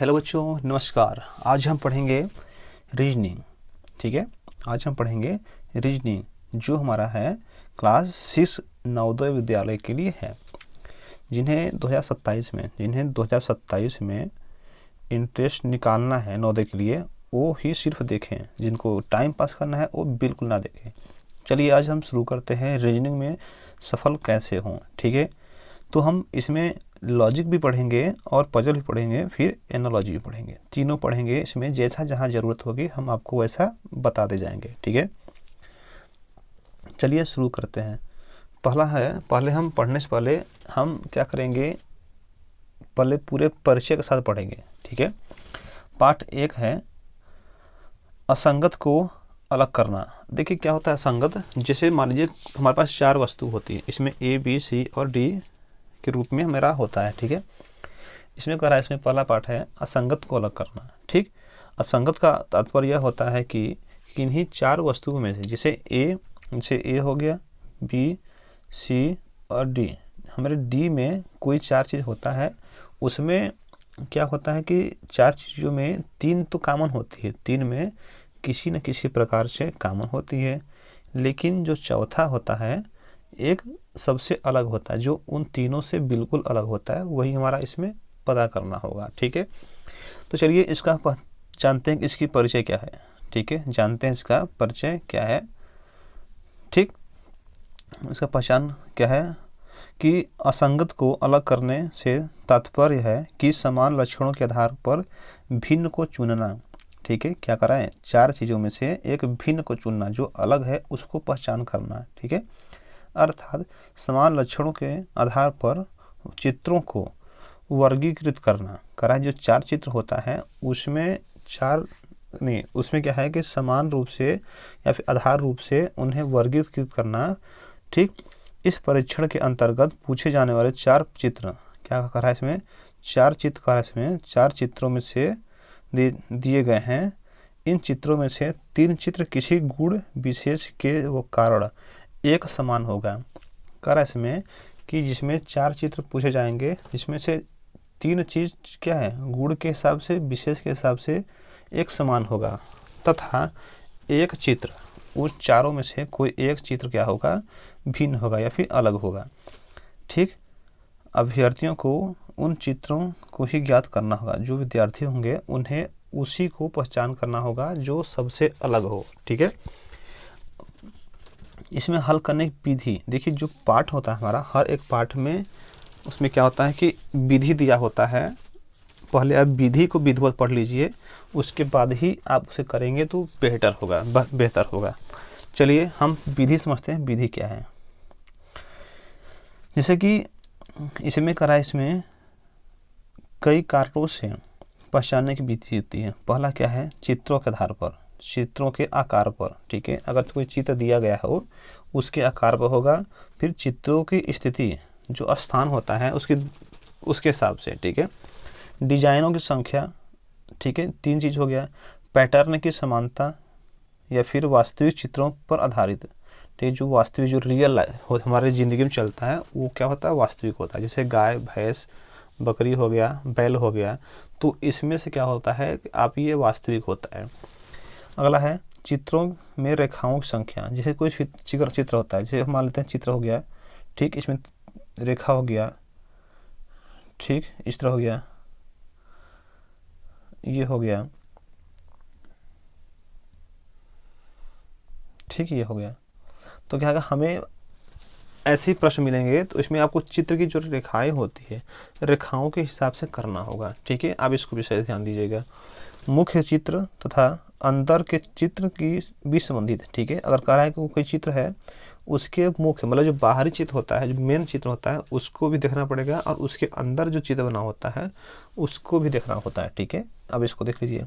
Hello बच्चों, नमस्कार। आज हम पढ़ेंगे रीजनिंग। ठीक है, आज हम पढ़ेंगे रीजनिंग जो हमारा है क्लास 6 नवोदय विद्यालय के लिए है। जिन्हें 2027 में इंटरेस्ट निकालना है नवोदय के लिए, वो ही सिर्फ देखें। जिनको टाइम पास करना है वो बिल्कुल ना देखें। चलिए आज हम शुरू करते हैं रीजनिंग में सफल कैसे हों। ठीक है, तो हम इसमें लॉजिक भी पढ़ेंगे और पजल भी पढ़ेंगे, फिर एनालॉजी भी पढ़ेंगे। तीनों पढ़ेंगे। इसमें जैसा जहाँ ज़रूरत होगी हम आपको वैसा बताते जाएंगे। ठीक है, चलिए शुरू करते हैं। पहले हम पढ़ने से पहले हम क्या करेंगे, पहले पूरे परिचय के साथ पढ़ेंगे। ठीक है, पाठ 1 है असंगत को अलग करना। देखिए क्या होता है असंगत। जैसे मान लीजिए हमारे पास 4 वस्तु होती है, इसमें ए बी सी और डी के रूप में मेरा होता है। ठीक है, इसमें कह रहा है, इसमें पहला पार्ट है असंगत को अलग करना। ठीक, असंगत का तात्पर्य यह होता है कि किन्हीं 4 वस्तुओं में से जैसे ए हो गया, बी सी और डी। हमारे डी में कोई 4 चीज़ होता है, उसमें क्या होता है कि 4 चीज़ों में 3 तो कॉमन होती है, 3 में किसी न किसी प्रकार से कॉमन होती है, लेकिन जो चौथा होता है एक सबसे अलग होता है, जो उन तीनों से बिल्कुल अलग होता है। वही हमारा इसमें पता करना होगा। ठीक है, तो चलिए इसका जानते हैं कि इसकी परिचय क्या है। ठीक है, जानते हैं इसका परिचय क्या है। ठीक, इसका पहचान क्या है कि असंगत को अलग करने से तात्पर्य है कि समान लक्षणों के आधार पर भिन्न को चुनना। ठीक है, क्या कराएं, 4 चीज़ों में से एक भिन्न को चुनना, जो अलग है उसको पहचान करना। ठीक है, अर्थात समान लक्षणों के आधार पर चित्रों को वर्गीकृत करना। करा जो 4 चित्र होता है उसमें क्या है कि समान रूप से या फिर आधार रूप से उन्हें वर्गीकृत करना। ठीक, इस परीक्षण के अंतर्गत पूछे जाने वाले 4 चित्र क्या करा है, इसमें 4 चित्र करा, इसमें 4 चित्रों में से दिए गए हैं। इन चित्रों में से 3 चित्र किसी गुण विशेष के वो कारण एक समान होगा। करा इसमें कि जिसमें 4 चित्र पूछे जाएंगे, जिसमें से 3 चीज़ क्या है, गुण के हिसाब से विशेष के हिसाब से एक समान होगा, तथा एक चित्र उस चारों में से कोई एक चित्र क्या होगा, भिन्न होगा या फिर अलग होगा। ठीक, अभ्यर्थियों को उन चित्रों को ही ज्ञात करना होगा। जो विद्यार्थी होंगे उन्हें उसी को पहचान करना होगा जो सबसे अलग हो। ठीक है, इसमें हल करने की विधि देखिए। जो पाठ होता है हमारा, हर एक पाठ में उसमें क्या होता है कि विधि दिया होता है। पहले आप विधि को विधिवत पढ़ लीजिए, उसके बाद ही आप उसे करेंगे तो बेहतर होगा। चलिए हम विधि समझते हैं, विधि क्या है। जैसे कि इसमें करा, इसमें कई कारणों से पहचानने की विधि होती है। पहला क्या है, चित्रों के आधार पर, चित्रों के आकार पर। ठीक है, अगर कोई चित्र दिया गया हो उसके आकार पर होगा। फिर चित्रों की स्थिति, जो स्थान होता है उसके हिसाब से। ठीक है, डिजाइनों की संख्या। ठीक है, 3 चीज़ हो गया। पैटर्न की समानता या फिर वास्तविक चित्रों पर आधारित। ठीक, जो वास्तविक जो रियल हमारे ज़िंदगी में चलता है वो क्या होता है, वास्तविक होता है। जैसे गाय, भैंस, बकरी हो गया, बैल हो गया, तो इसमें से क्या होता है कि आप ये वास्तविक होता है। अगला है चित्रों में रेखाओं की संख्या। जैसे कोई चित्र होता है, जैसे मान लेते हैं चित्र हो गया, ठीक, इसमें रेखा हो गया, ठीक, इस तरह हो गया, ये हो गया, ठीक, ये हो गया। तो क्या होगा, हमें ऐसे प्रश्न मिलेंगे तो इसमें आपको चित्र की जो रेखाएं होती है, रेखाओं के हिसाब से करना होगा। ठीक है, आप इसको विषय ध्यान दीजिएगा। मुख्य चित्र तथा अंदर के चित्र की भी संबंधित। ठीक है, अगर कह रहा है कि कोई चित्र है, उसके मुख्य मतलब जो बाहरी चित्र होता है, जो मेन चित्र होता है, उसको भी देखना पड़ेगा, और उसके अंदर जो चित्र बना होता है उसको भी देखना होता है। ठीक है, अब इसको देख लीजिए।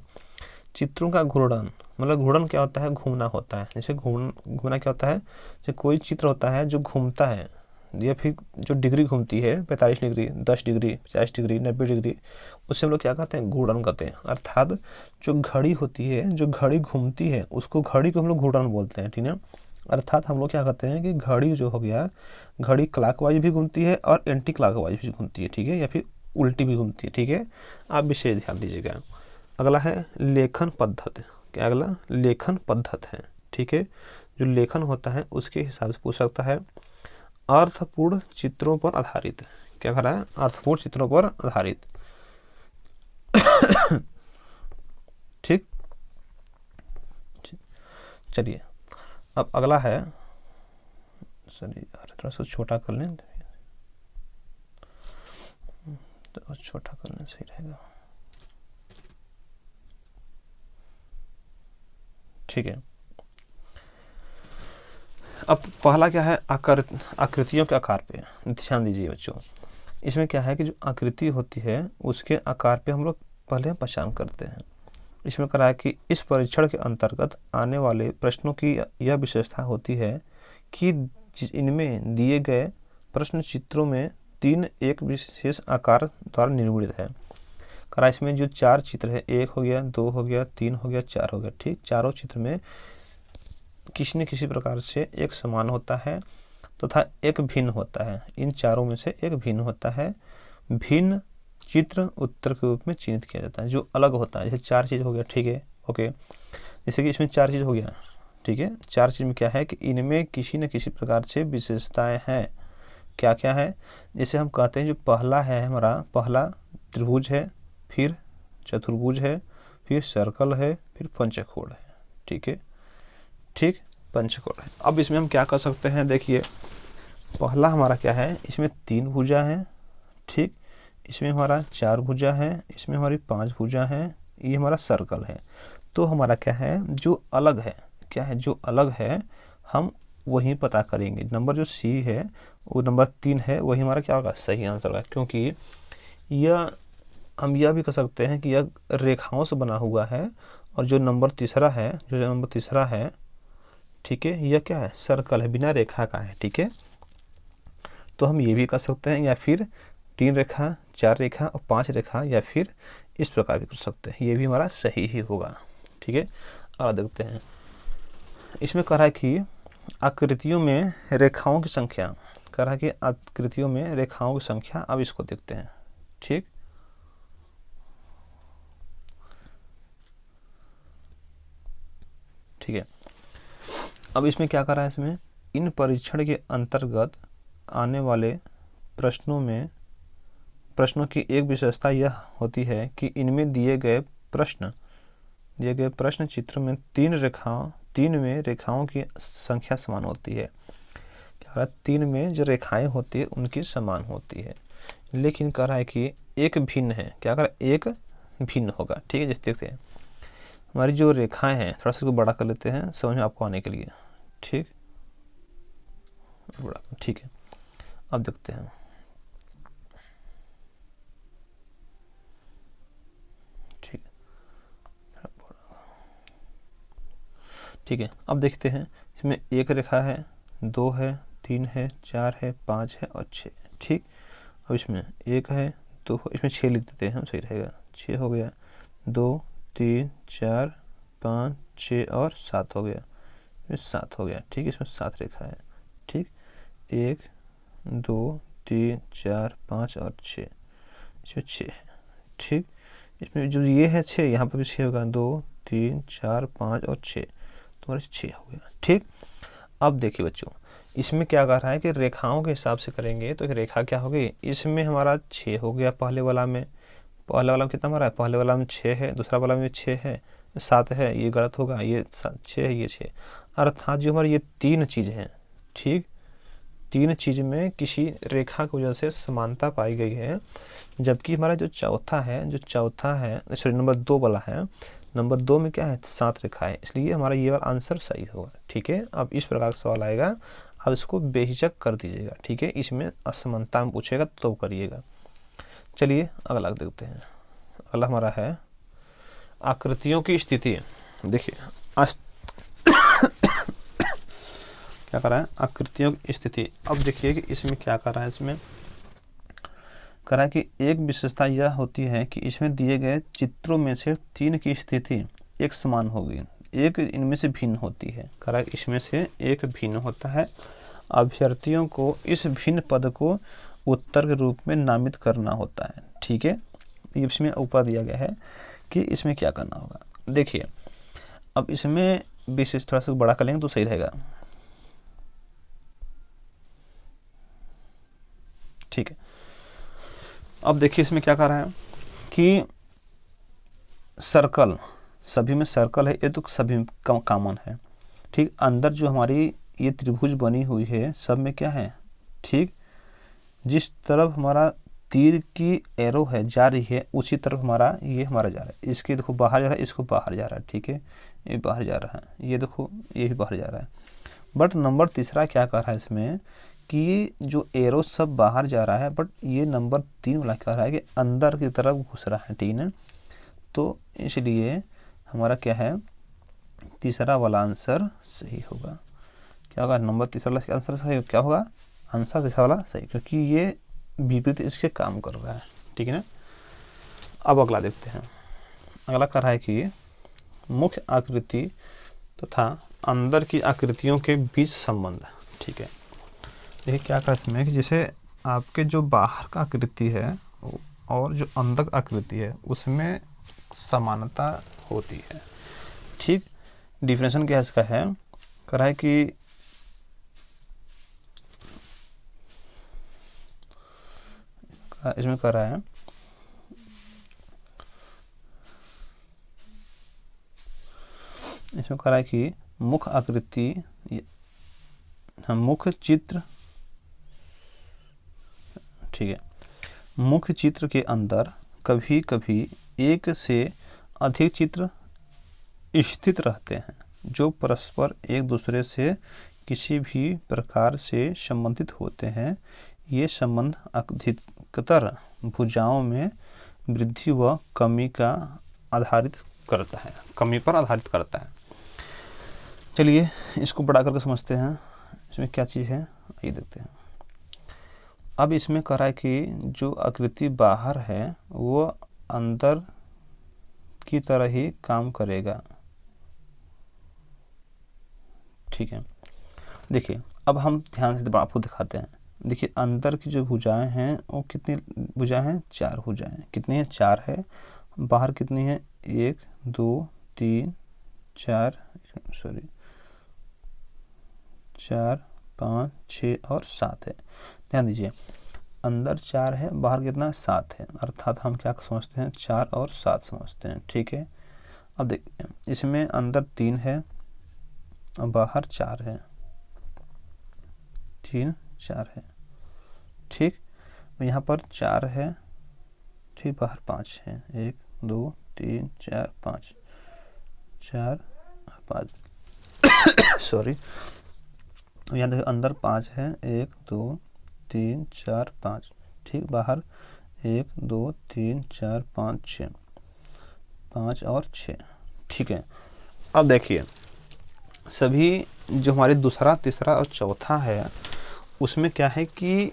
चित्रों का घूर्णन, मतलब घूर्णन क्या होता है, घूमना होता है। जैसे घूमना क्या होता है, जैसे कोई चित्र होता है जो घूमता है, या फिर जो डिग्री घूमती है, 45 डिग्री, 10 डिग्री, 50 डिग्री, 90 डिग्री, उससे हम लोग क्या कहते हैं, घूर्णन कहते हैं। अर्थात जो घड़ी होती है, जो घड़ी घूमती है, उसको घड़ी को हम लोग घूर्णन बोलते हैं। ठीक है, अर्थात हम लोग क्या कहते हैं कि घड़ी जो हो गया, घड़ी क्लॉकवाइज भी घूमती है और एंटी क्लॉकवाइज भी घूमती है। ठीक है, या फिर उल्टी भी घूमती है, ठीक है। आप विशेष ध्यान दीजिएगा। अगला है लेखन पद्धति। क्या अगला? लेखन पद्धति है, ठीक है। जो लेखन होता है उसके हिसाब से पूछ सकता है। अर्थपूर्ण चित्रों पर आधारित। क्या कह रहा है? अर्थपूर्ण चित्रों पर आधारित, ठीक। चलिए अब अगला है, चलिए थोड़ा सा छोटा कर लें, तो छोटा कर लें सही रहेगा, ठीक है। अब पहला क्या है? आकृतियों के आकार पे ध्यान दीजिए बच्चों। इसमें क्या है कि जो आकृति होती है उसके आकार पे हम लोग पहले पहचान करते हैं। इसमें कहा है कि इस परीक्षण के अंतर्गत आने वाले प्रश्नों की यह विशेषता होती है कि इनमें दिए गए प्रश्न चित्रों में तीन एक विशेष आकार द्वारा निर्मित है। करा इसमें जो चार चित्र है, एक हो गया, दो हो गया, तीन हो गया, चार हो गया, ठीक। चारों चित्र में किसी न किसी प्रकार से एक समान होता है तथा एक भिन्न होता है। इन चारों में से एक भिन्न होता है। भिन्न चित्र उत्तर के रूप में चिन्हित किया जाता है, जो अलग होता है। जैसे चार चीज़ हो गया, ठीक है, ओके। जैसे कि इसमें चार चीज़ हो गया, ठीक है। चार चीज़ में क्या है कि इनमें किसी न किसी प्रकार से विशेषताएं हैं। क्या क्या है? जैसे हम कहते हैं जो पहला है हमारा, पहला त्रिभुज है, फिर चतुर्भुज है, फिर सर्कल है, फिर पंचकोण है, ठीक है, ठीक, पंचकोण है। अब इसमें हम क्या कर सकते हैं? देखिए पहला हमारा क्या है, इसमें तीन भुजा है, ठीक। इसमें हमारा चार भुजा है, इसमें हमारी पांच भुजा है, ये हमारा सर्कल है। तो हमारा क्या है, जो अलग है, क्या है जो अलग है, हम वही पता करेंगे। नंबर जो सी है वो नंबर 3 है, वही हमारा क्या होगा? सही आंसर होगा। क्योंकि यह हम यह भी कह सकते हैं कि यह रेखाओं से बना हुआ है, और जो नंबर तीसरा है, ठीक है, यह क्या है? सर्कल है, बिना रेखा का है, ठीक है। तो हम ये भी कर सकते हैं, या फिर 3 रेखा, 4 रेखा और 5 रेखा, या फिर इस प्रकार भी कर सकते हैं। ये भी हमारा सही ही होगा, ठीक है। अब देखते हैं, इसमें कह रहा है कि आकृतियों में रेखाओं की संख्या, कह रहा है कि आकृतियों में रेखाओं की संख्या। अब इसको देखते हैं, ठीक। ठीक है, अब इसमें क्या कर रहा है? इसमें इन परीक्षण के अंतर्गत आने वाले प्रश्नों की एक विशेषता यह होती है कि इनमें दिए गए प्रश्न चित्र में तीन में रेखाओं की संख्या समान होती है। क्या कह रहा है? 3 में जो रेखाएं होती है उनकी समान होती है, लेकिन कह रहा है कि एक भिन्न है। क्या कह रहा है? एक भिन्न होगा, ठीक है। जैसे देखते हैं हमारी जो रेखाएं हैं, थोड़ा सा इसको बड़ा कर लेते हैं समझ में आपको आने के लिए, ठीक, बड़ा, ठीक है। अब देखते हैं, ठीक है। अब देखते हैं, इसमें एक रेखा है, 2 है, 3 है, 4 है, 5 है और 6, ठीक। अब इसमें 1 है, 2, इसमें 6 लिख देते हैं हम, सही रहेगा। 6 हो गया, 2, 3, 4, 5, 6 और 7 हो गया, इसमें 7 हो गया, ठीक। इसमें 7 रेखा है, ठीक। 1, 2, 3, 4, 5 और 6, इसमें 6 है, ठीक। इसमें जो ये है 6, यहाँ पर भी 6 होगा, 2, 3, 4, 5 और 6, तुम्हारे 6 हो गया, ठीक। अब देखिए बच्चों, इसमें क्या कर रहा है कि रेखाओं के हिसाब से करेंगे तो रेखा क्या होगी? इसमें हमारा 6 हो गया, पहले वाला में कितना हमारा है? पहले वाला में 6 है, दूसरा वाला में 6 है, 7 है, ये गलत होगा, ये 6 है, ये 6। अर्थात जो हमारी ये 3 चीज़ हैं, ठीक, 3 चीज़ में किसी रेखा की वजह से समानता पाई गई है। जबकि हमारा जो चौथा है, सॉरी नंबर 2 वाला है, नंबर 2 में क्या है? 7 रेखा है, इसलिए हमारा ये वाला आंसर सही होगा, ठीक है। अब इस प्रकार का सवाल आएगा, अब इसको बेहिचक कर दीजिएगा, ठीक है। इसमें असमानता में पूछेगा तो करिएगा। चलिए अगला देखते हैं। अगला हमारा है आकृतियों की स्थिति। देखिए क्या कर रहा है? आकृतियों की स्थिति। अब देखिए कि इसमें क्या कर रहा है, इसमें कह रहा है कि एक विशेषता यह होती है कि इसमें दिए गए चित्रों में से 3 की स्थिति एक समान होगी, एक इनमें से भिन्न होती है। कह रहा है इसमें से एक भिन्न होता है। अभ्यर्थियों को इस भिन्न पद को उत्तर के रूप में नामित करना होता है, ठीक है, इसमें ऊपर दिया गया है कि इसमें क्या करना होगा। देखिए अब इसमें विशेष थोड़ा सा बड़ा कर लेंगे तो सही रहेगा। ठीक है, अब देखिए इसमें क्या कर रहा है कि सर्कल, सभी में सर्कल है, ये तो सभी में कॉमन है। ठीक, अंदर जो हमारी ये त्रिभुज बनी हुई है सब में क्या है, ठीक, जिस तरफ हमारा तीर की एरो है जा रही है उसी तरफ हमारा ये हमारा जा रहा है। इसके देखो बाहर जा रहा है, इसको बाहर जा रहा है, ठीक है, ये बाहर जा रहा है, ये देखो ये भी बाहर जा रहा है। बट नंबर तीसरा क्या कर रहा है इसमें कि जो एरो सब बाहर जा रहा है, बट ये नंबर 3 वाला कह रहा है कि अंदर की तरफ घुस रहा है, ठीक है। तो इसलिए हमारा क्या है, तीसरा वाला आंसर सही होगा। क्या होगा, नंबर तीसरा वाला आंसर सही क्या होगा, आंसर तीसरा वाला सही, क्योंकि ये विपरीत इसके काम कर रहा है, ठीक है ना। अब अगला देखते हैं। अगला कर रहा है कि मुख्य आकृति तथा अंदर की आकृतियों के बीच संबंध। ठीक है, देखिए क्या कर इसमें कि जैसे आपके जो बाहर का आकृति है और जो अंदर आकृति है उसमें समानता होती है। ठीक, डिफिनेशन क्या इसका है, कह रहा है कि इसमें कह रहा है कि मुख्य आकृति, मुख्य चित्र, ठीक है, मुख्य चित्र के अंदर कभी कभी एक से अधिक चित्र स्थित रहते हैं जो परस्पर एक दूसरे से किसी भी प्रकार से संबंधित होते हैं। ये संबंध अधिकतर भुजाओं में वृद्धि व कमी का आधारित करता है, कमी पर आधारित करता है। चलिए इसको बड़ा करके समझते हैं, इसमें क्या चीज़ है ये देखते हैं। अब इसमें कह रहा है कि जो आकृति बाहर है वो अंदर की तरह ही काम करेगा। ठीक है, देखिए अब हम ध्यान से आपको दिखाते हैं। देखिए अंदर की जो भुजाएं हैं वो कितनी भुजाएं हैं, 4 भुजाएं। कितनी है, 4 है। बाहर कितनी है, 1 2 3 4 4 5 6 और 7 है। ध्यान दीजिए अंदर 4 है, बाहर कितना 7 है, अर्थात हम क्या समझते हैं, 4 और 7 समझते हैं। ठीक है, अब देखिए इसमें अंदर 3 है और बाहर 4 है, 3 4 है। ठीक, यहाँ पर 4 है, ठीक, बाहर 5 है, 1 2 3 4 5 4 5 सॉरी, यहाँ देखिए अंदर 5 है, 1 2 3 4 5, ठीक, बाहर 1 2 3 4 5 6, 5 और 6। ठीक है, अब देखिए सभी जो हमारे दूसरा तीसरा और चौथा है उसमें क्या है कि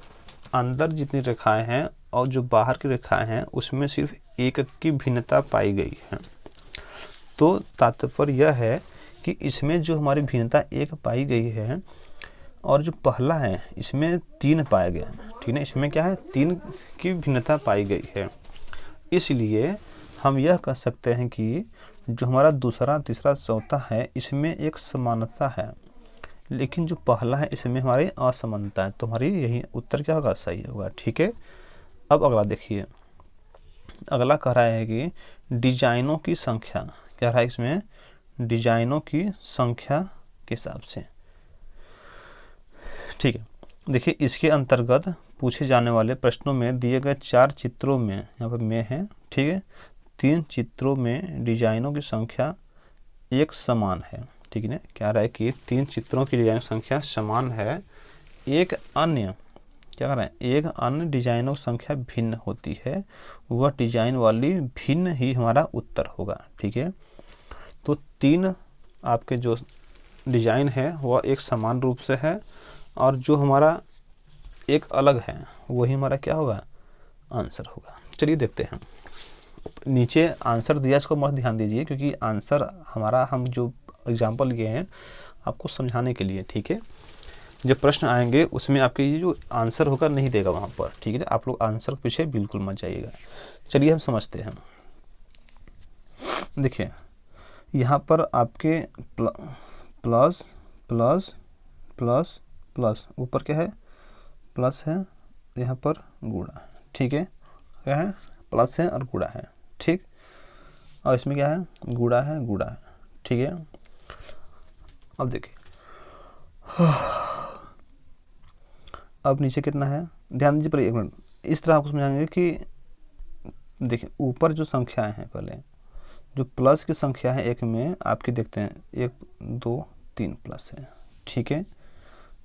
अंदर जितनी रेखाएं हैं और जो बाहर की रेखाएं हैं उसमें सिर्फ एक की भिन्नता पाई गई है। तो तात्पर्य यह है कि इसमें जो हमारी भिन्नता एक पाई गई है और जो पहला है इसमें 3 पाए गए। ठीक है, इसमें क्या है, 3 की भिन्नता पाई गई है। इसलिए हम यह कह सकते हैं कि जो हमारा दूसरा तीसरा चौथा है इसमें एक समानता है, लेकिन जो पहला है इसमें हमारी असमानता है। तो हमारी यही उत्तर क्या होगा, सही होगा। ठीक है, अब अगला देखिए। अगला कह रहा है कि डिजाइनों की संख्या, क्या रहा है इसमें, डिजाइनों की संख्या के हिसाब से। ठीक है, देखिए इसके अंतर्गत पूछे जाने वाले प्रश्नों में दिए गए 4 चित्रों में, यहाँ पर में है, ठीक है, 3 चित्रों में डिजाइनों की संख्या एक समान है। ठीक है ना, क्या रहा है कि 3 चित्रों की डिजाइन संख्या समान है, एक अन्य क्या कर रहे हैं, एक अन्य डिजाइनों की संख्या भिन्न होती है, वह डिजाइन वाली भिन्न ही हमारा उत्तर होगा। ठीक है, तो 3 आपके जो डिजाइन है वह एक समान रूप से है और जो हमारा एक अलग है वही हमारा क्या होगा, आंसर होगा। चलिए देखते हैं, नीचे आंसर दिया इसको मत ध्यान दीजिए क्योंकि आंसर हमारा हम जो एग्जाम्पल लिए हैं आपको समझाने के लिए। ठीक है, जब प्रश्न आएंगे उसमें आपके ये जो आंसर होगा नहीं देगा वहाँ पर, ठीक है। आप लोग आंसर के पीछे बिल्कुल मत जाइएगा। चलिए हम समझते हैं। देखिए यहाँ पर आपके प्लस प्लस प्लस प्लस, ऊपर क्या है, प्लस है, यहाँ पर गुणा है, ठीक है। क्या है, प्लस है और गुणा है, ठीक। और इसमें क्या है, गुणा है, गुणा है, ठीक है। अब देखिए अब नीचे कितना है, ध्यान दीजिए। पहले 1 मिनट इस तरह आपको समझाएंगे कि देखिए ऊपर जो संख्याएं हैं, पहले जो प्लस की संख्या है एक में आपकी देखते हैं, 1 2 3 प्लस है, ठीक है।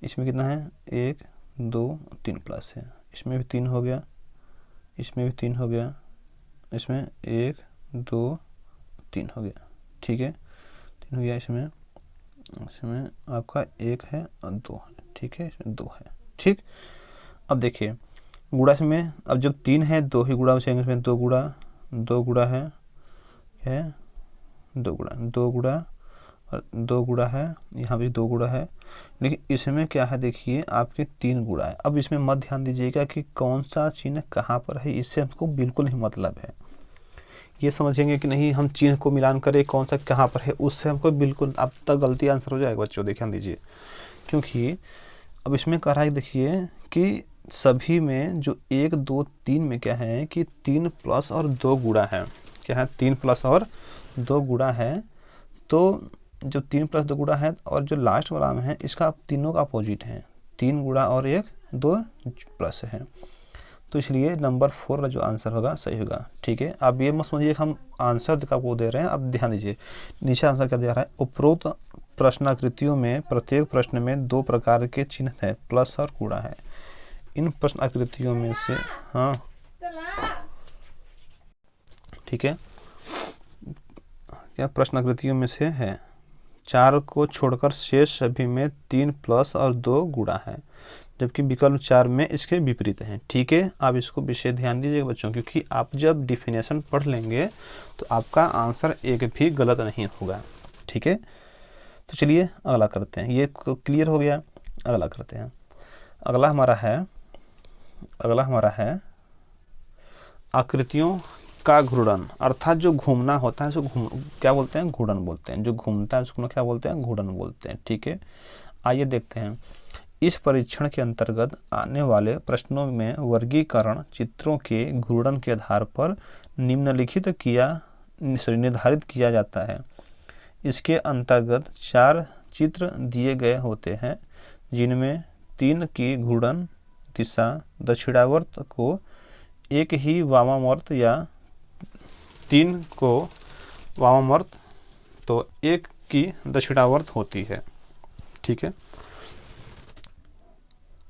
इसमें कितना है, 1 2 3 प्लस है, इसमें भी 3 हो गया, इसमें भी 3 हो गया, इसमें 1 2 3 हो गया, ठीक है। 3 हो गया, इसमें आपका 1 है और 2 है, ठीक है, इसमें 2 है, ठीक। अब देखिए गुणा में, अब जब 3 है 2 ही गुणा बचेंगे, इसमें 2 गुणा, 2 गुणा है, 2 गुणा, 2 गुणा और 2 गुणा है, यहाँ भी 2 गुणा है, लेकिन इसमें क्या है, देखिए आपके 3 गुणा है। अब इसमें मत ध्यान दीजिएगा कि कौन सा चिन्ह कहाँ पर है, इससे हमको बिल्कुल ही मतलब है। ये समझेंगे कि नहीं हम चिन्ह को मिलान करें कौन सा कहाँ पर है, उससे हमको बिल्कुल अब तक गलती आंसर हो जाएगा बच्चों, ध्यान दीजिए। क्योंकि अब इसमें कह रहा है, देखिए कि सभी में जो 1 2 3 में क्या है कि 3 प्लस और 2 गुणा है, क्या है, 3 प्लस और 2 गुणा है। तो जो 3 प्लस 2 गुणा है और जो लास्ट वाला में है इसका तीनों का अपोजिट है, 3 गुणा और 1 2 प्लस है। तो इसलिए नंबर 4 का जो आंसर होगा सही होगा, ठीक है। आप ये मत समझिए कि हम आंसर आपको दे रहे हैं। अब ध्यान दीजिए नीचे आंसर क्या दे रहा है, उपरोक्त प्रश्नाकृतियों में प्रत्येक प्रश्न में 2 प्रकार के चिन्ह है, प्लस और गुणा है। इन प्रश्न आकृतियों में से, हाँ ठीक है, क्या प्रश्न आकृतियों में से है 4 को छोड़कर शेष सभी में 3 प्लस और 2 गुणा है, जबकि विकल्प 4 में इसके विपरीत हैं, ठीक है। आप इसको विशेष ध्यान दीजिएगा बच्चों, क्योंकि आप जब डिफिनेशन पढ़ लेंगे तो आपका आंसर एक भी गलत नहीं होगा, ठीक है। तो चलिए अगला करते हैं, ये तो क्लियर हो गया। अगला करते हैं, अगला हमारा है आकृतियों का घूर्णन, अर्थात जो घूमना होता है उसको क्या बोलते हैं, घूर्णन बोलते हैं। जो घूमता है उसको क्या बोलते हैं, घूर्णन बोलते हैं, ठीक है। आइए देखते हैं, इस परीक्षण के अंतर्गत आने वाले प्रश्नों में वर्गीकरण चित्रों के घूर्णन के आधार पर निर्धारित किया जाता है। इसके अंतर्गत 4 चित्र दिए गए होते हैं, जिनमें 3 की घूर्णन दिशा दक्षिणावर्त को एक ही वामावर्त या 3 को वामावर्त तो 1 की दक्षिणावर्त होती है, ठीक है।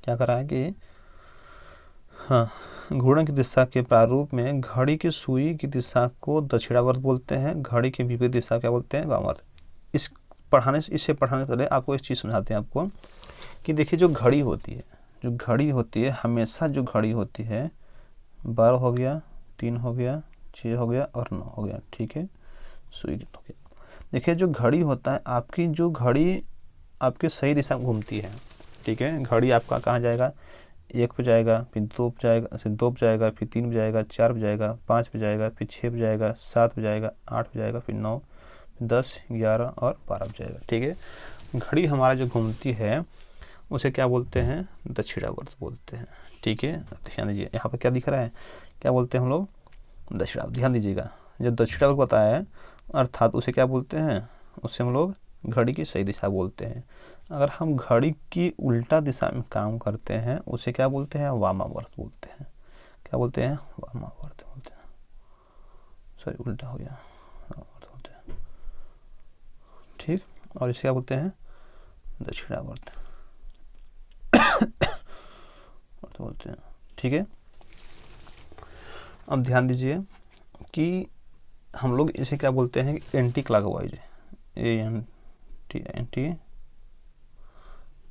क्या करा है कि हाँ, घूर्णन की दिशा के प्रारूप में घड़ी की सुई की दिशा को दक्षिणावर्त बोलते हैं, घड़ी की विपरीत दिशा क्या बोलते हैं, वामावर्त। इसे पढ़ाने से पहले आपको एक चीज़ समझाते हैं आपको कि देखिए जो घड़ी होती है हमेशा जो घड़ी होती है 12 हो गया, 3 हो गया, 6 हो गया और 9 हो गया, ठीक है, सुई हो गया। देखिए जो घड़ी होता है आपकी, जो घड़ी आपकी सही दिशा में घूमती है, ठीक है। घड़ी आपका कहाँ जाएगा, 1 पे जाएगा, फिर 2 पे जाएगा, फिर 2 पे जाएगा, फिर 3 पे जाएगा, 4 पे जाएगा, 5 पे जाएगा, फिर 6 पे जाएगा, 7 पे जाएगा, 8 पे जाएगा, फिर 9, 10, 11 और 12 पे जाएगा, ठीक है। घड़ी हमारा जो घूमती है उसे क्या बोलते हैं, दक्षिणावर्त बोलते हैं, ठीक है। ध्यान दीजिए यहाँ पर क्या दिख रहा है, क्या बोलते हैं हम लोग, दक्षिणावर्त। ध्यान दीजिएगा जब दक्षिणावर्त बताया है अर्थात उसे क्या बोलते हैं, उससे हम लोग घड़ी की सही दिशा बोलते हैं। अगर हम घड़ी की उल्टा दिशा में काम करते हैं उसे क्या बोलते हैं, वामावर्त बोलते हैं। क्या बोलते हैं, वामावर्त बोलते हैं, सॉरी उल्टा हो गया, वामावर्त बोलते हैं, ठीक। और इसे क्या बोलते हैं, दक्षिणावर्त बोलते हैं, ठीक है। अब ध्यान दीजिए कि हम लोग इसे क्या बोलते हैं, एंटी क्लॉकवाइज, एंटी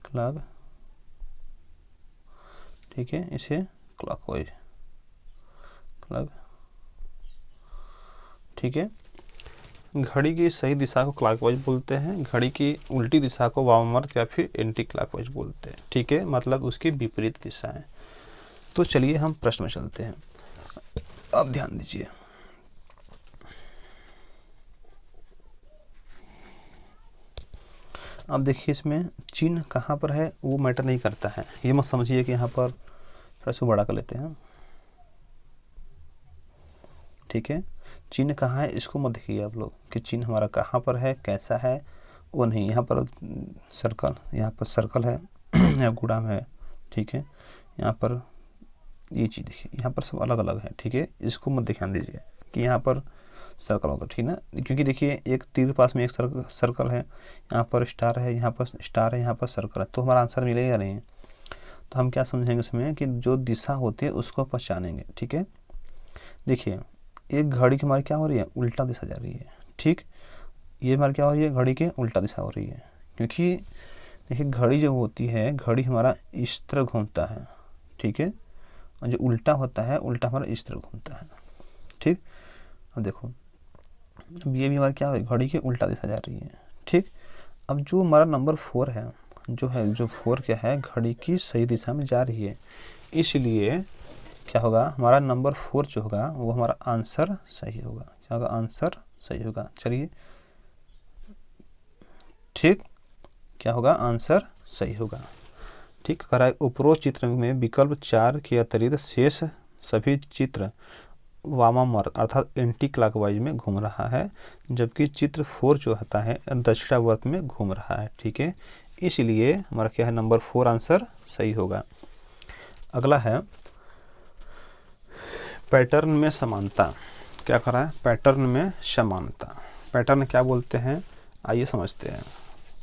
क्लॉक, ठीक है, इसे क्लॉकवाइज, ठीक है। घड़ी की सही दिशा को क्लॉकवाइज बोलते हैं, घड़ी की उल्टी दिशा को वामावर्त या फिर एंटी क्लॉकवाइज बोलते हैं। ठीक है, मतलब उसकी विपरीत दिशा है। तो चलिए हम प्रश्न में चलते हैं। अब ध्यान दीजिए, अब देखिए इसमें चिन्ह कहाँ पर है वो मैटर नहीं करता है। ये मत समझिए कि यहाँ पर थोड़ा सा बड़ा कर लेते हैं। ठीक है, चिन्ह कहाँ है इसको मत देखिए आप लोग कि चिन्ह हमारा कहाँ पर है, कैसा है, वो नहीं। यहाँ पर सर्कल, यहाँ पर सर्कल है या गुड़ाम है। ठीक है, यहाँ पर ये चीज़ देखिए, यहाँ पर सब अलग अलग है। ठीक है, इसको मत ध्यान दीजिए कि यहाँ पर सर्कल होगा। ठीक ना, क्योंकि देखिए एक तीर के पास में एक सर्कल है, यहाँ पर स्टार है, यहाँ पर स्टार है, यहाँ पर सर्कल है, तो हमारा आंसर मिलेगा नहीं। तो हम क्या समझेंगे इसमें कि जो दिशा होती है उसको पहचानेंगे। ठीक है, देखिए एक घड़ी की हमारी क्या हो रही है, उल्टा दिशा जा रही है। ठीक, ये हमारी क्या हो रही है, घड़ी के उल्टा दिशा हो रही है। क्योंकि देखिए घड़ी जो होती है, घड़ी हमारा इस तरह घूमता है। ठीक है, और जो उल्टा होता है, उल्टा हमारा इस तरह घूमता है। ठीक, अब देखो, अब ये भी हमारी क्या है, घड़ी के उल्टा दिशा जा रही है। ठीक, अब जो हमारा नंबर 4 है, जो 4 क्या है, घड़ी की सही दिशा में जा रही है, इसलिए क्या होगा, हमारा नंबर 4 जो होगा वो हमारा आंसर सही होगा। क्या होगा, आंसर सही होगा। चलिए, ठीक, क्या होगा, आंसर सही होगा। ठीक, करा उपरोक्त चित्र में विकल्प 4 के अतिरिक्त शेष सभी चित्र वामावर्त अर्थात एंटी क्लॉकवाइज में घूम रहा है, जबकि चित्र 4 जो होता है दक्षिणावर्त में घूम रहा है। ठीक है, इसलिए हमारा क्या है, नंबर 4 आंसर सही होगा। अगला है पैटर्न में समानता। क्या कर रहा है, पैटर्न में समानता। पैटर्न क्या बोलते हैं, आइए समझते हैं।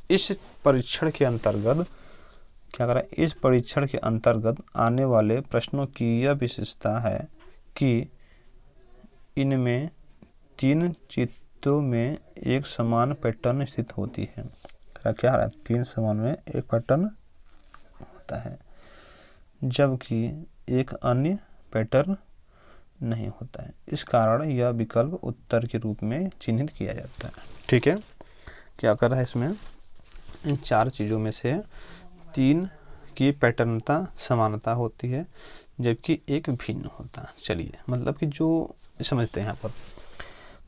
इस परीक्षण के अंतर्गत क्या कर रहा है, इस परीक्षण के अंतर्गत आने वाले प्रश्नों की यह विशेषता है कि इनमें 3 चित्रों में एक समान पैटर्न स्थित होती है। क्या है, 3 समान में एक पैटर्न होता है, जबकि एक अन्य पैटर्न नहीं होता है। इस कारण यह विकल्प उत्तर के रूप में चिन्हित किया जाता है। ठीक है, क्या कर रहा है, इसमें इन 4 चीज़ों में से 3 की पैटर्नता समानता होती है, जबकि एक भिन्न होता है। चलिए, मतलब कि जो समझते हैं यहाँ पर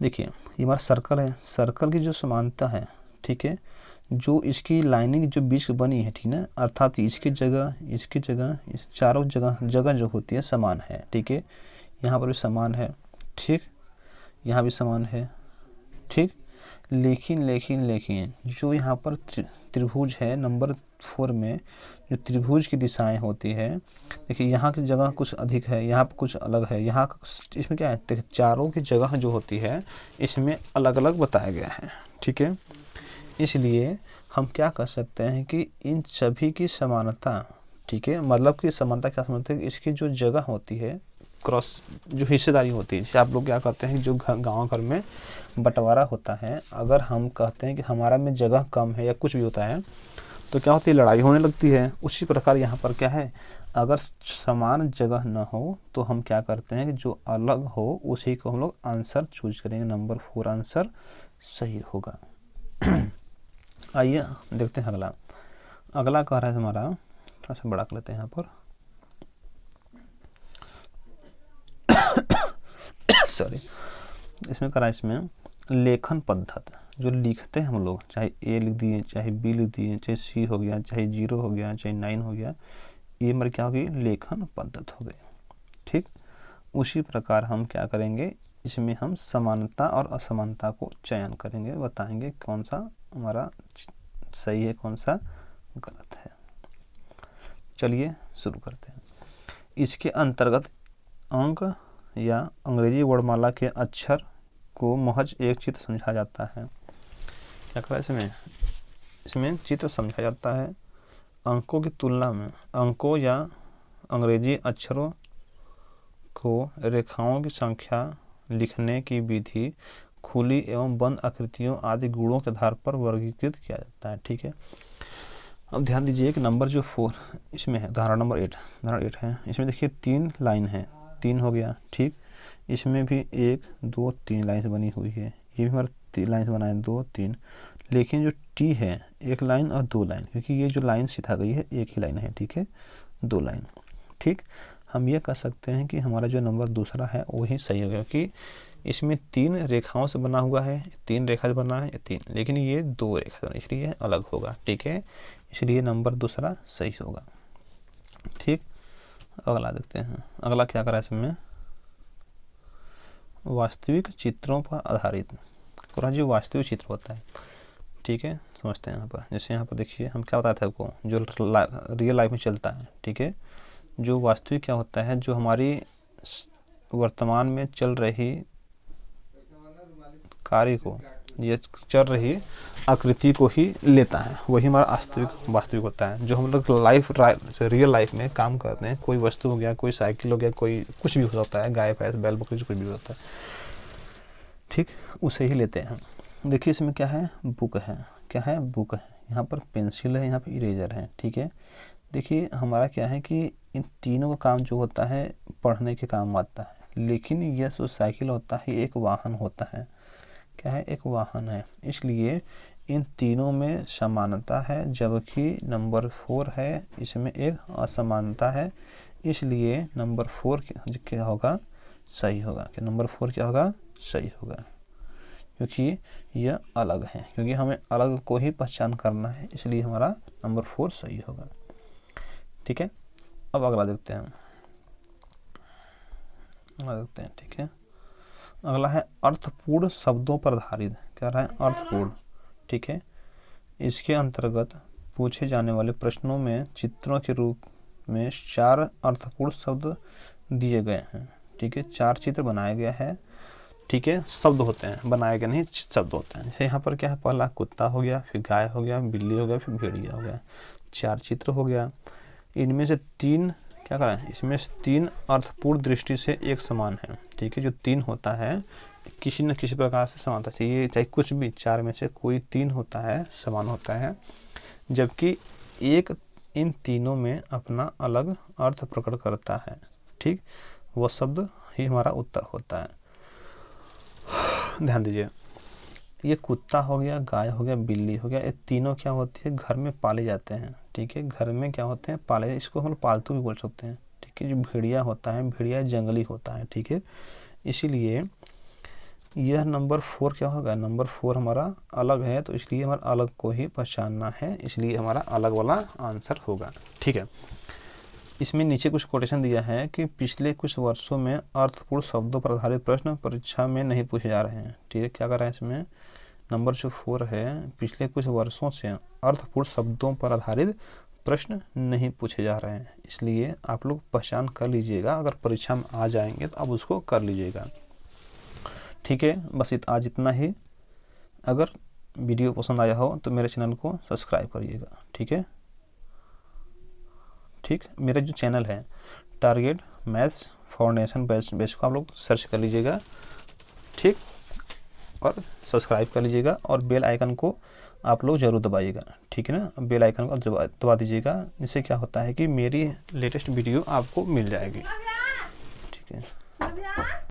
देखिए, ये हमारा सर्कल है, सर्कल की जो समानता है, ठीक है, जो इसकी लाइनिंग जो बीच बनी है, ठीक ना, अर्थात इसकी जगह इस चारों जगह जो होती है समान है। ठीक है, यहाँ पर भी समान है। ठीक, यहाँ भी समान है। ठीक, लेकिन जो यहाँ पर त्रिभुज है नंबर 4 में, जो त्रिभुज की दिशाएं होती है, देखिए यहाँ की जगह कुछ अधिक है, यहाँ पर कुछ अलग है, यहाँ इसमें क्या है, देखिए चारों की जगह जो होती है इसमें अलग अलग बताया गया है। ठीक है, इसलिए हम क्या कर सकते हैं कि इन सभी की समानता, ठीक है, मतलब कि समानता क्या समझते हैं, इसकी जो जगह होती है, क्रॉस जो हिस्सेदारी होती है, जैसे आप लोग क्या कहते हैं, जो गांव घर में बंटवारा होता है, अगर हम कहते हैं कि हमारा में जगह कम है या कुछ भी होता है तो क्या होती है, लड़ाई होने लगती है। उसी प्रकार यहाँ पर क्या है, अगर समान जगह न हो तो हम क्या करते हैं कि जो अलग हो उसी को हम लोग आंसर चूज करेंगे। नंबर 4 आंसर सही होगा। आइए देखते हैं अगला कह रहा है हमारा, थोड़ा सा बड़ा कर लेते हैं यहाँ पर सॉरी, इसमें करा, इसमें लेखन पद्धत जो लिखते हैं हम लोग, चाहे ए लिख दिए, चाहे बी लिख दिए, चाहे सी हो गया, चाहे 0 हो गया, चाहे 9 हो गया, ये हमारी क्या होगी, लेखन पद्धत हो गई। ठीक, उसी प्रकार हम क्या करेंगे, इसमें हम समानता और असमानता को चयन करेंगे, बताएंगे कौन सा हमारा सही है, कौन सा गलत है। चलिए शुरू करते हैं। इसके अंतर्गत अंक या अंग्रेजी वर्णमाला के अक्षर को महज एक चित्र समझा जाता है। क्या करा, इसमें चित्र समझा जाता है। अंकों की तुलना में अंकों या अंग्रेजी अक्षरों को रेखाओं की संख्या, लिखने की विधि, खुली एवं बंद आकृतियों आदि गुणों के आधार पर वर्गीकृत किया जाता है। ठीक है, अब ध्यान दीजिए कि नंबर जो 4 इसमें है, उदाहरण नंबर 8 है, इसमें देखिए 3 लाइन है, 3 हो गया। ठीक, इसमें भी 1 2 3 लाइन बनी हुई है, ये भी हमारा 3 लाइन बनाए 2 3, लेकिन जो टी है 1 लाइन और 2 लाइन, क्योंकि ये जो लाइन सीधा गई है 1 ही लाइन है, ठीक है, 2 लाइन। ठीक, हम ये कह सकते हैं कि हमारा जो नंबर दूसरा है वही सही होगा, क्योंकि इसमें 3 रेखाओं से बना हुआ है, 3 रेखा से बना है 3, लेकिन ये 2 रेखा से बना, इसलिए अलग होगा। ठीक है, इसलिए नंबर दूसरा सही होगा। ठीक, अगला देखते हैं। अगला क्या करा इसमें, वास्तविक चित्रों पर आधारित। जो वास्तविक चित्र होता है, ठीक है, समझते हैं यहाँ पर। जैसे यहाँ पर देखिए हम क्या बताते हैं आपको, जो रियल लाइफ में चलता है, ठीक है, जो वास्तविक क्या होता है, जो हमारी वर्तमान में चल रही कार्य को, ये चल रही आकृति को ही लेता है, वही हमारा वास्तविक होता है। जो हम लोग रियल लाइफ में काम करते हैं, कोई वस्तु हो गया, कोई साइकिल हो गया, कोई कुछ भी हो सकता है, गाय भैंस बैल बकरी कुछ भी होता है, ठीक, उसे ही लेते हैं। देखिए इसमें क्या है, बुक है, क्या है, बुक है, यहाँ पर पेंसिल है, यहाँ पर इरेजर है। ठीक है, देखिए हमारा क्या है कि इन तीनों का काम जो होता है पढ़ने के काम आता है, लेकिन यह जो साइकिल होता है एक वाहन होता है, क्या है, एक वाहन है, इसलिए इन तीनों में समानता है, जबकि नंबर 4 है इसमें एक असमानता है, इसलिए नंबर 4 क्या होगा, सही होगा। कि नंबर 4 क्या होगा, सही होगा, क्योंकि यह अलग है, क्योंकि हमें अलग को ही पहचान करना है, इसलिए हमारा नंबर 4 सही होगा। ठीक है, अब अगला देखते हैं, ठीक है। अगला है अर्थपूर्ण शब्दों पर आधारित। कह रहा है अर्थपूर्ण, ठीक है, इसके अंतर्गत पूछे जाने वाले प्रश्नों में चित्रों के रूप में 4 अर्थपूर्ण शब्द दिए गए हैं। ठीक है, 4 चित्र बनाया गया है, ठीक है, शब्द होते हैं, बनाए गए नहीं, शब्द होते हैं। जैसे यहाँ पर क्या है, पहला कुत्ता हो गया, फिर गाय हो गया, बिल्ली हो गया, फिर भेड़िया हो गया, 4 चित्र हो गया। इनमें से 3 क्या करें, इसमें से 3 अर्थपूर्ण दृष्टि से एक समान है। ठीक है, जो 3 होता है किसी न किसी प्रकार से समानता चाहिए, चाहे कुछ भी 4 में से कोई 3 होता है समान होता है, जबकि एक इन तीनों में अपना अलग अर्थ प्रकट करता है। ठीक, वह शब्द ही हमारा उत्तर होता है। ध्यान दीजिए, ये कुत्ता हो गया, गाय हो गया, बिल्ली हो गया, ये तीनों क्या होती है, घर में पाले जाते हैं। ठीक है, घर में क्या होते हैं, पाले, इसको हम पालतू भी बोल सकते हैं। ठीक है, जो भेड़िया होता है, भेड़िया जंगली होता है। ठीक है, इसीलिए यह नंबर 4 क्या होगा, नंबर 4 हमारा अलग है, तो इसलिए हमारा अलग को ही पहचानना है, इसलिए हमारा अलग वाला आंसर होगा। ठीक है, इसमें नीचे कुछ कोटेशन दिया है कि पिछले कुछ वर्षों में अर्थपूर्ण शब्दों पर आधारित प्रश्न परीक्षा में नहीं पूछे जा रहे हैं। ठीक है, क्या कर रहे हैं इसमें, नंबर जो 4 है, पिछले कुछ वर्षों से अर्थपूर्ण शब्दों पर आधारित प्रश्न नहीं पूछे जा रहे हैं, इसलिए आप लोग पहचान कर लीजिएगा, अगर परीक्षा में आ जाएंगे तो आप उसको कर लीजिएगा। ठीक है, बस आज इतना ही। अगर वीडियो पसंद आया हो तो मेरे चैनल को सब्सक्राइब करिएगा। ठीक है, ठीक, मेरा जो चैनल है टारगेट मैथ्स फाउंडेशन बेस को आप लोग सर्च कर लीजिएगा। ठीक, और सब्सक्राइब कर लीजिएगा, और बेल आइकन को आप लोग ज़रूर दबाइएगा। ठीक है ना, बेल आइकन को दबा दीजिएगा, जिससे क्या होता है कि मेरी लेटेस्ट वीडियो आपको मिल जाएगी। ठीक है।